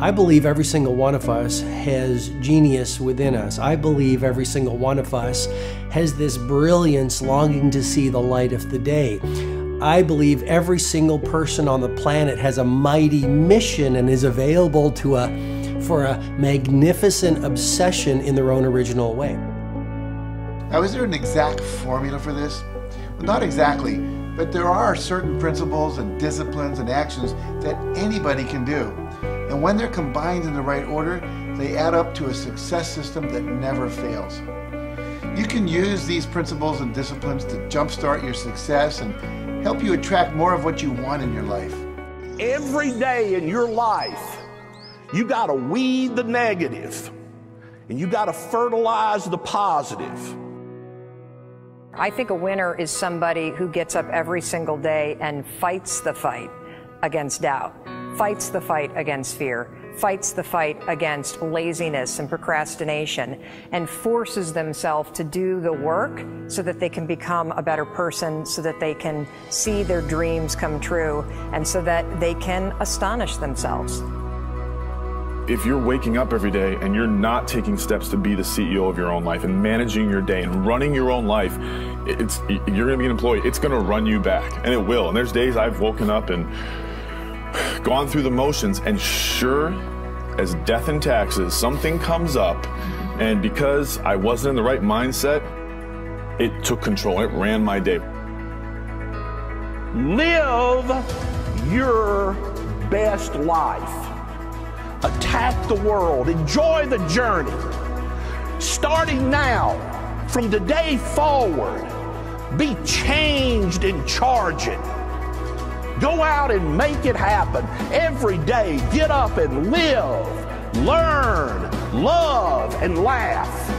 I believe every single one of us has genius within us. I believe every single one of us has this brilliance longing to see the light of the day. I believe every single person on the planet has a mighty mission and is available for a magnificent obsession in their own original way. Now, is there an exact formula for this? Well, not exactly, but there are certain principles and disciplines and actions that anybody can do. And when they're combined in the right order, they add up to a success system that never fails. You can use these principles and disciplines to jumpstart your success and help you attract more of what you want in your life. Every day in your life, you got to weed the negative and you got to fertilize the positive. I think a winner is somebody who gets up every single day and fights the fight against doubt, fights the fight against fear, fights the fight against laziness and procrastination, and forces themselves to do the work so that they can become a better person, so that they can see their dreams come true, and so that they can astonish themselves. If you're waking up every day and you're not taking steps to be the CEO of your own life and managing your day and running your own life, you're going to be an employee. It's going to run you back, and it will. And there's days I've woken up and gone through the motions, and sure as death and taxes, something comes up, and because I wasn't in the right mindset, it took control. It ran my day. Live your best life. Attack the world. Enjoy the journey. Starting now, from today forward, be changed and charging. Go out and make it happen. Every day, get up and live, learn, love, and laugh.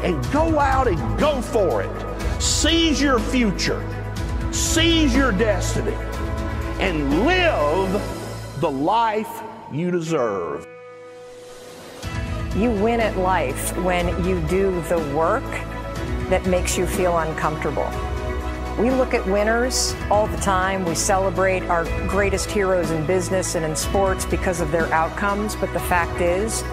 And go out and go for it. Seize your future. Seize your destiny. And live the life you deserve. You win at life when you do the work that makes you feel uncomfortable. We look at winners all the time. We celebrate our greatest heroes in business and in sports because of their outcomes, but the fact is,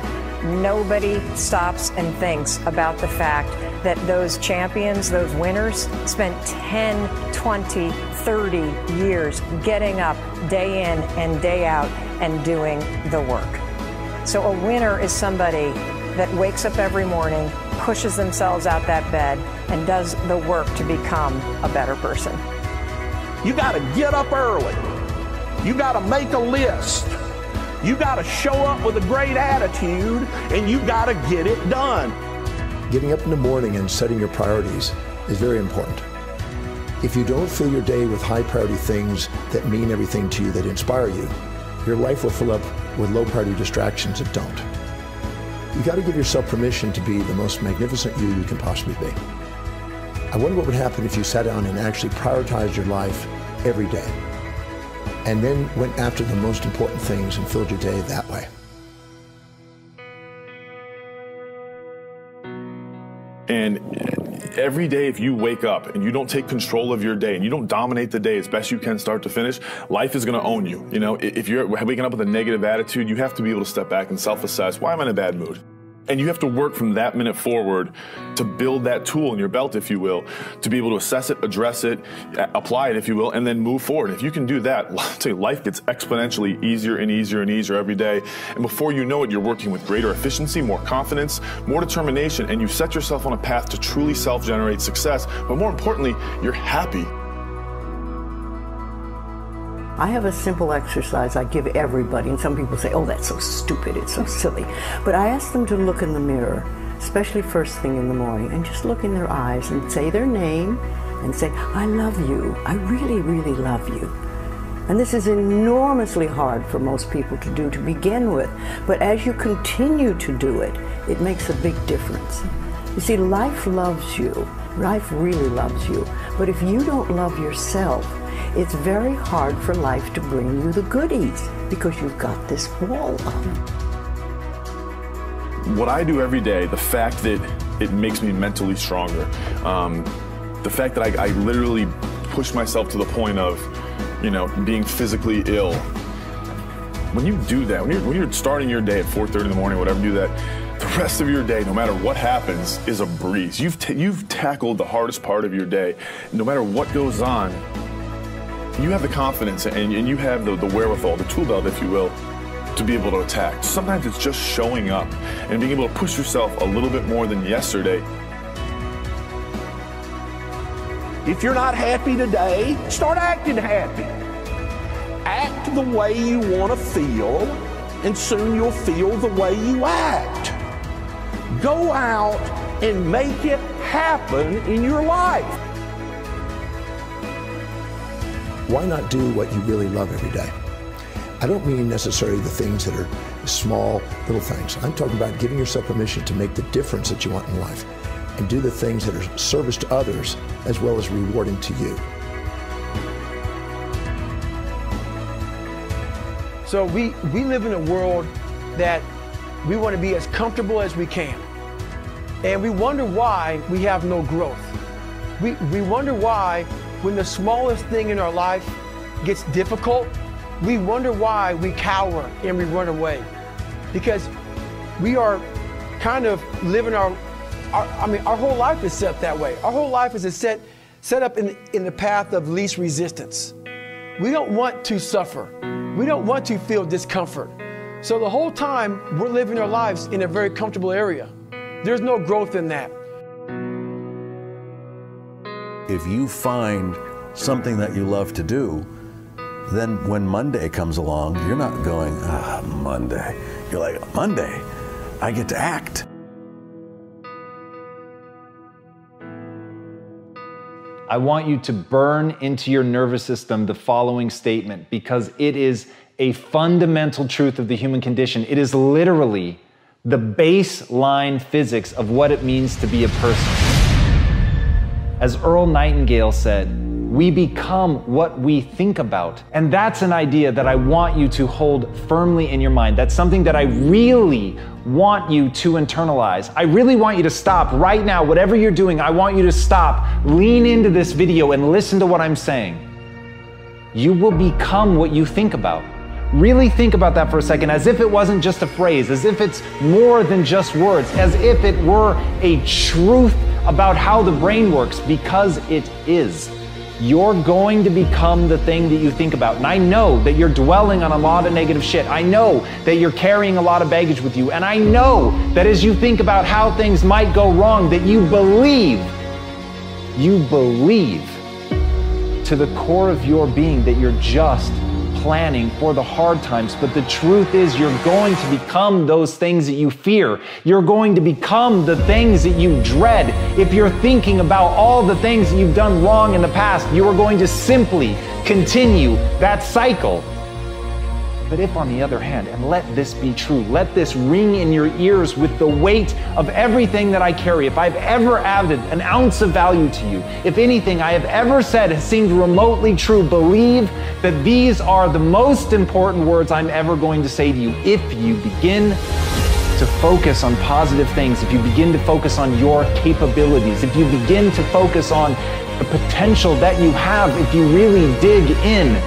nobody stops and thinks about the fact that those champions, those winners, spent 10, 20, 30 years getting up day in and day out and doing the work. So a winner is somebody that wakes up every morning, pushes themselves out that bed, and does the work to become a better person. You got to get up early. You got to make a list. You got to show up with a great attitude, and you got to get it done. Getting up in the morning and setting your priorities is very important. If you don't fill your day with high priority things that mean everything to you, that inspire you, your life will fill up with low priority distractions that don't. You got to give yourself permission to be the most magnificent you can possibly be. I wonder what would happen if you sat down and actually prioritized your life every day, and then went after the most important things and filled your day that way. And every day, if you wake up and you don't take control of your day and you don't dominate the day as best you can start to finish, life is going to own you. You know, if you're waking up with a negative attitude, you have to be able to step back and self-assess. Why am I in a bad mood? And you have to work from that minute forward to build that tool in your belt, if you will, to be able to assess it, address it, apply it, if you will, and then move forward. If you can do that, I'll tell you, life gets exponentially easier and easier and easier every day. And before you know it, you're working with greater efficiency, more confidence, more determination, and you set yourself on a path to truly self-generate success. But more importantly, you're happy. I have a simple exercise I give everybody, and some people say, oh, that's so stupid, it's so silly. But I ask them to look in the mirror, especially first thing in the morning, and just look in their eyes and say their name and say, I love you, I really, really love you. And this is enormously hard for most people to do to begin with, but as you continue to do it, it makes a big difference. You see, life loves you, life really loves you, but if you don't love yourself, it's very hard for life to bring you the goodies because you've got this wall up. What I do every day, the fact that it makes me mentally stronger, the fact that I literally push myself to the point of, you know, being physically ill, When you do that, when you're starting your day at 4:30 in the morning, whatever, do that, the rest of your day, no matter what happens, is a breeze. You've tackled the hardest part of your day. No matter what goes on, you have the confidence and you have the wherewithal, the tool belt, if you will, to be able to attack. Sometimes it's just showing up and being able to push yourself a little bit more than yesterday. If you're not happy today, start acting happy. Act the way you want to feel, and soon you'll feel the way you act. Go out and make it happen in your life. Why not do what you really love every day? I don't mean necessarily the things that are small, little things. I'm talking about giving yourself permission to make the difference that you want in life and do the things that are service to others as well as rewarding to you. So we live in a world that we want to be as comfortable as we can. And we wonder why we have no growth. We wonder why when the smallest thing in our life gets difficult, we wonder why we cower and we run away. Because we are kind of living our whole life is set that way. Our whole life is set up in the path of least resistance. We don't want to suffer. We don't want to feel discomfort. So the whole time we're living our lives in a very comfortable area. There's no growth in that. If you find something that you love to do, then when Monday comes along, you're not going, Monday. You're like, Monday, I get to act. I want you to burn into your nervous system the following statement because it is a fundamental truth of the human condition. It is literally the baseline physics of what it means to be a person. As Earl Nightingale said, we become what we think about. And that's an idea that I want you to hold firmly in your mind. That's something that I really want you to internalize. I really want you to stop right now, whatever you're doing, I want you to stop, lean into this video and listen to what I'm saying. You will become what you think about. Really think about that for a second, as if it wasn't just a phrase, as if it's more than just words, as if it were a truth about how the brain works, because it is. You're going to become the thing that you think about. And I know that you're dwelling on a lot of negative shit. I know that you're carrying a lot of baggage with you. And I know that as you think about how things might go wrong, that you believe to the core of your being that you're just planning for the hard times. But the truth is you're going to become those things that you fear. You're going to become the things that you dread. If you're thinking about all the things that you've done wrong in the past, you are going to simply continue that cycle. But if, on the other hand, and let this be true, let this ring in your ears with the weight of everything that I carry, if I've ever added an ounce of value to you, if anything I have ever said has seemed remotely true, believe that these are the most important words I'm ever going to say to you. If you begin to focus on positive things, if you begin to focus on your capabilities, if you begin to focus on the potential that you have, if you really dig in,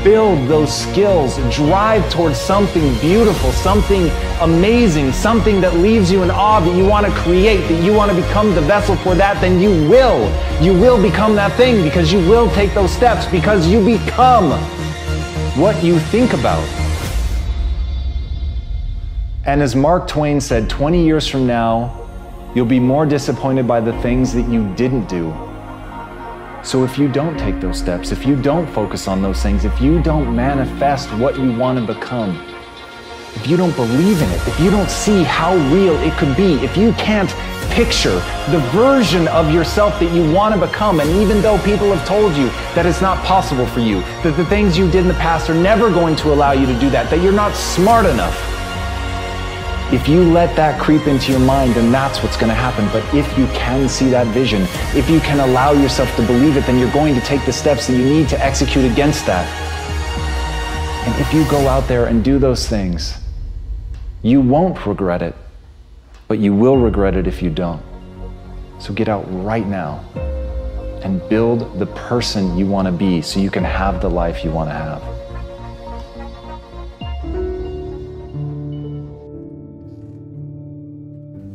build those skills, drive towards something beautiful, something amazing, something that leaves you in awe, that you want to create, that you want to become the vessel for that, then you will become that thing, because you will take those steps, because you become what you think about. And as Mark Twain said, 20 years from now, you'll be more disappointed by the things that you didn't do. So if you don't take those steps, if you don't focus on those things, if you don't manifest what you want to become, if you don't believe in it, if you don't see how real it could be, if you can't picture the version of yourself that you want to become, and even though people have told you that it's not possible for you, that the things you did in the past are never going to allow you to do that, that you're not smart enough, if you let that creep into your mind, then that's what's going to happen. But if you can see that vision, if you can allow yourself to believe it, then you're going to take the steps that you need to execute against that. And if you go out there and do those things, you won't regret it, but you will regret it if you don't. So get out right now and build the person you want to be so you can have the life you want to have.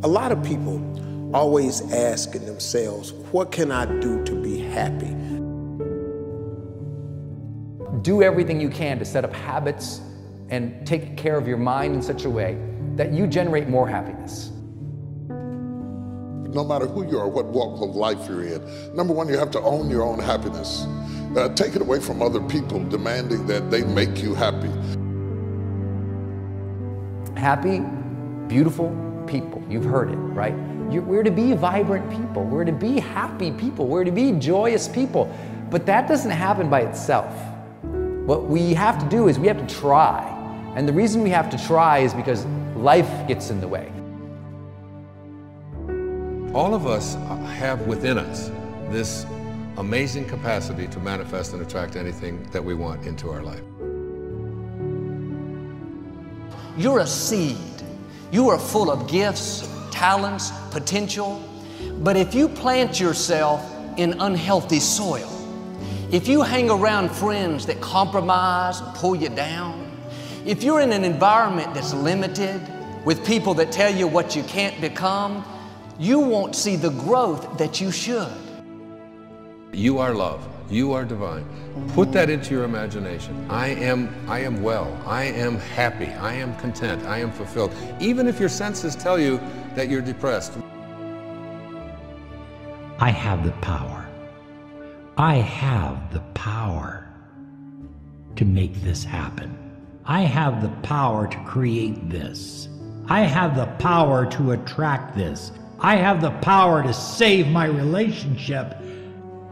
A lot of people always asking themselves, what can I do to be happy? Do everything you can to set up habits and take care of your mind in such a way that you generate more happiness. No matter who you are, what walk of life you're in, number one, you have to own your own happiness. Take it away from other people demanding that they make you happy. Happy, beautiful people. You've heard it, right? We're to be vibrant people. We're to be happy people. We're to be joyous people. But that doesn't happen by itself. What we have to do is we have to try. And the reason we have to try is because life gets in the way. All of us have within us this amazing capacity to manifest and attract anything that we want into our life. You're a seed. You are full of gifts, talents, potential. But if you plant yourself in unhealthy soil, if you hang around friends that compromise and pull you down, if you're in an environment that's limited with people that tell you what you can't become, you won't see the growth that you should. You are love. You are divine. Put that into your imagination. I am well. I am happy. I am content. I am fulfilled. Even if your senses tell you that you're depressed. I have the power. I have the power to make this happen. I have the power to create this. I have the power to attract this. I have the power to save my relationship.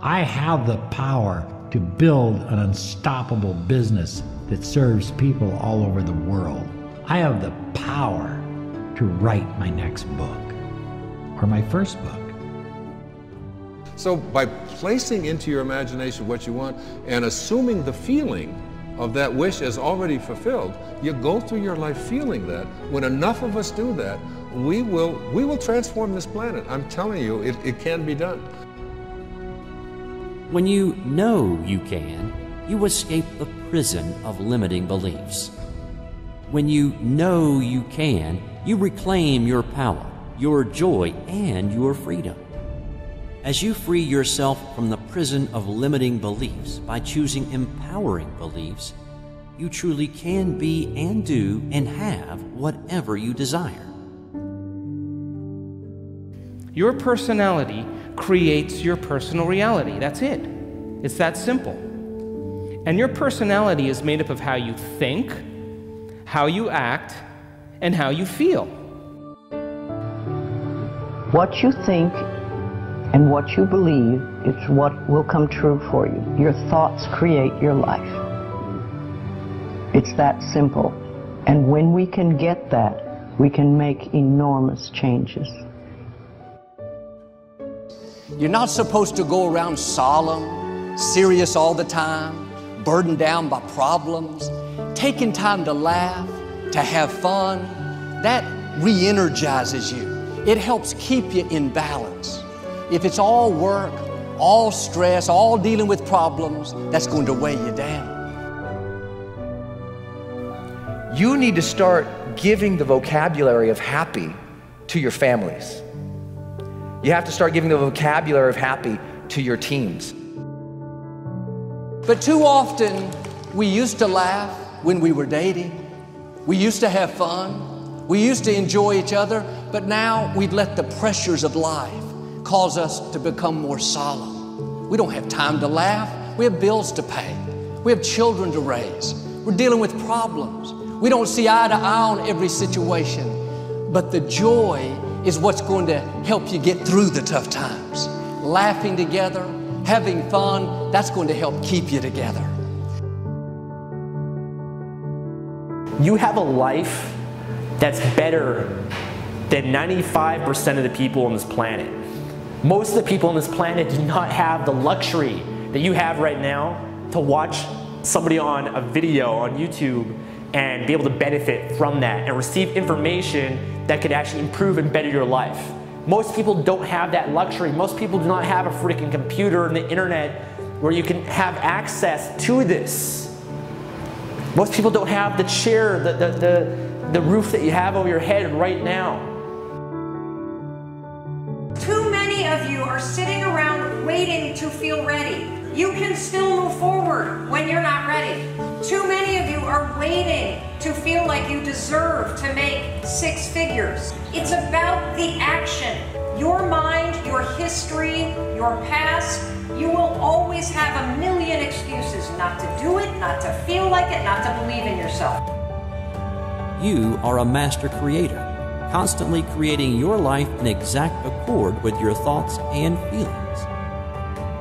I have the power to build an unstoppable business that serves people all over the world. I have the power to write my next book or my first book. So by placing into your imagination what you want and assuming the feeling of that wish as already fulfilled, you go through your life feeling that. When enough of us do that, we will transform this planet. I'm telling you, it can be done. When you know you can, you escape the prison of limiting beliefs. When you know you can, you reclaim your power, your joy, and your freedom. As you free yourself from the prison of limiting beliefs by choosing empowering beliefs, you truly can be and do and have whatever you desire. Your personality creates your personal reality. That's it. It's that simple. And your personality is made up of how you think, how you act, and how you feel. What you think and what you believe is what will come true for you. Your thoughts create your life. It's that simple. And when we can get that, we can make enormous changes. You're not supposed to go around solemn, serious all the time, burdened down by problems. Taking time to laugh, to have fun, that re-energizes you. It helps keep you in balance. If it's all work, all stress, all dealing with problems, that's going to weigh you down. You need to start giving the vocabulary of happy to your families. You have to start giving the vocabulary of happy to your teams. But too often, we used to laugh when we were dating. We used to have fun. We used to enjoy each other. But now we've let the pressures of life cause us to become more solemn. We don't have time to laugh. We have bills to pay. We have children to raise. We're dealing with problems. We don't see eye to eye on every situation. But the joy is what's going to help you get through the tough times. Laughing together, having fun, that's going to help keep you together. You have a life that's better than 95% of the people on this planet. Most of the people on this planet do not have the luxury that you have right now to watch somebody on a video on YouTube and be able to benefit from that and receive information that could actually improve and better your life. Most people don't have that luxury. Most people do not have a freaking computer and the internet where you can have access to this. Most people don't have the chair, the roof that you have over your head right now. of you are sitting around waiting to feel ready. You can still move forward when you're not ready. Too many of you are waiting to feel like you deserve to make 6 figures. It's about the action. Your mind, your history, your past, you will always have a million excuses not to do it, not to feel like it, not to believe in yourself. You are a master creator, constantly creating your life in exact accord with your thoughts and feelings.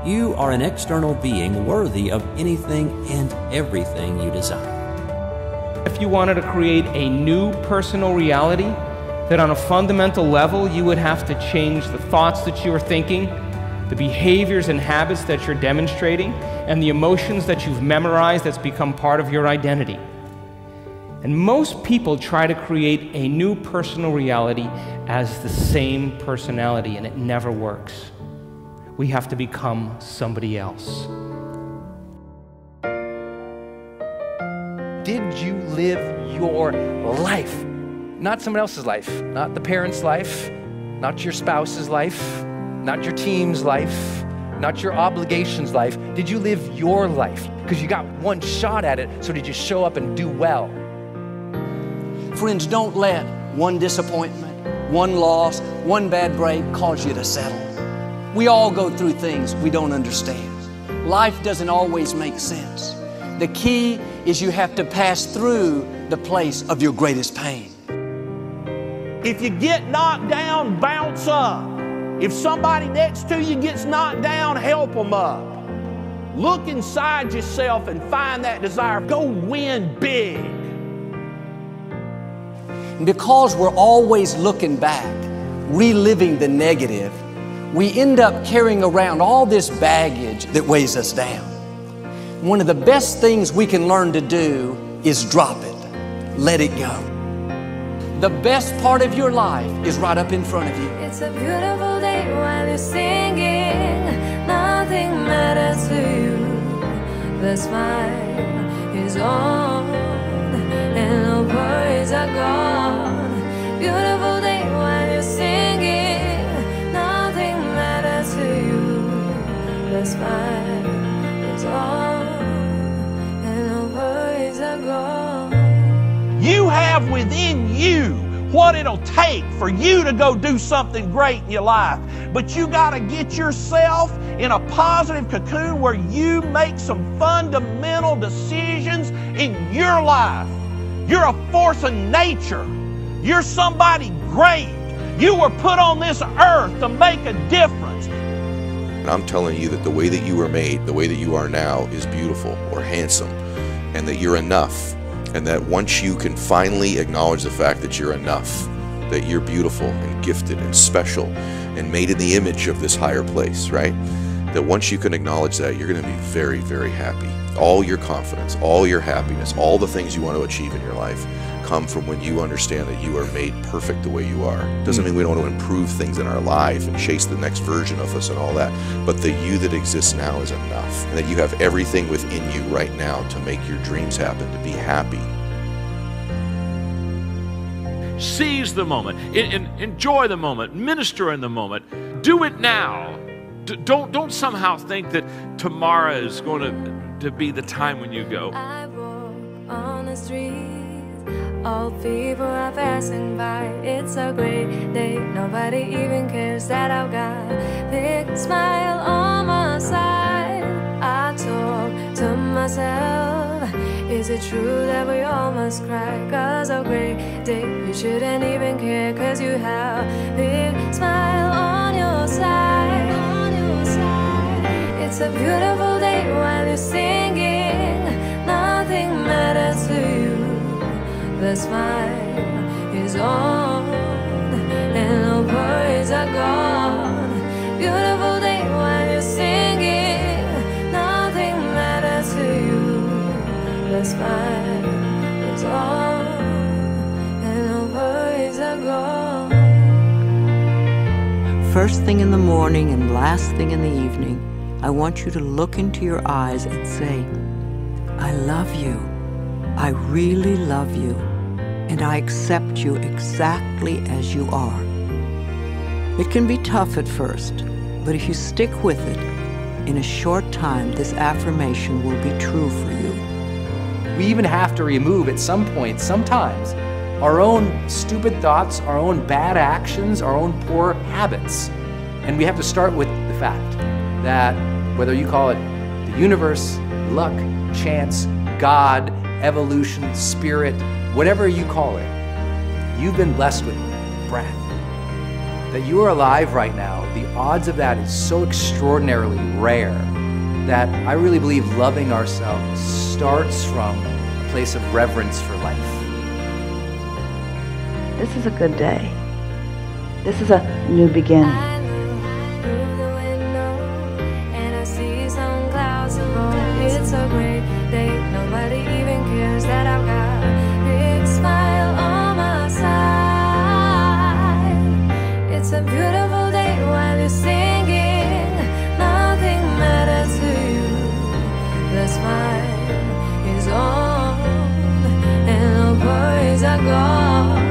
You are an external being worthy of anything and everything you desire. If you wanted to create a new personal reality, that on a fundamental level you would have to change the thoughts that you are thinking, the behaviors and habits that you're demonstrating, and the emotions that you've memorized that's become part of your identity. And most people try to create a new personal reality as the same personality, and it never works. We have to become somebody else. Did you live your life? Not someone else's life, not the parent's life, not your spouse's life, not your team's life, not your obligations life. Did you live your life? Because you got one shot at it, so did you show up and do well? Friends, don't let one disappointment, one loss, one bad break cause you to settle. We all go through things we don't understand. Life doesn't always make sense. The key is you have to pass through the place of your greatest pain. If you get knocked down, bounce up. If somebody next to you gets knocked down, help them up. Look inside yourself and find that desire. Go win big. Because we're always looking back, reliving the negative, we end up carrying around all this baggage that weighs us down. One of the best things we can learn to do is drop it. Let it go. The best part of your life is right up in front of you. It's a beautiful day while you're singing. Nothing matters to you. The smile is on and no worries are gone. Beautiful day while you're singing. Nothing matters to you. The smile is on and no worries are gone. You have within you what it'll take for you to go do something great in your life. But you got to get yourself in a positive cocoon where you make some fundamental decisions in your life. You're a force of nature. You're somebody great. You were put on this earth to make a difference. And I'm telling you that the way that you were made, the way that you are now, is beautiful or handsome, and that you're enough. And that once you can finally acknowledge the fact that you're enough, that you're beautiful and gifted and special and made in the image of this higher place, right? That once you can acknowledge that, you're going to be very, very happy. All your confidence, all your happiness, all the things you want to achieve in your life come from when you understand that you are made perfect the way you are. Doesn't mean we don't want to improve things in our life and chase the next version of us and all that, but the you that exists now is enough, and that you have everything within you right now to make your dreams happen, to be happy. Seize the moment, enjoy the moment, minister in the moment, do it now. Don't somehow think that tomorrow is going to be the time when you go. I walk on the street. All people are passing by. It's a great day. Nobody even cares that I've got a big smile on my side. I talk to myself. Is it true that we all must cry? 'Cause a great day, you shouldn't even care, 'cause you have a big smile on your side. It's a beautiful day while you're singing. Nothing matters to you. The smile is on and no worries are gone. Beautiful day while you're singing. Nothing matters to you. The smile is on and no worries are gone. First thing in the morning and last thing in the evening, I want you to look into your eyes and say, I love you. I really love you, and I accept you exactly as you are. It can be tough at first, But if you stick with it, in a short time, this affirmation will be true for you. We even have to remove at some point, sometimes, our own stupid thoughts, our own bad actions, our own poor habits. And we have to start with the fact that whether you call it the universe, luck, chance, God, evolution, spirit, whatever you call it, you've been blessed with breath. That you are alive right now, the odds of that is so extraordinarily rare that I really believe loving ourselves starts from a place of reverence for life. This is a good day. This is a new beginning. It's a great day. Nobody even cares that I've got a big smile on my side. It's a beautiful day while you're singing. Nothing matters to you. The smile is on and the worries are gone.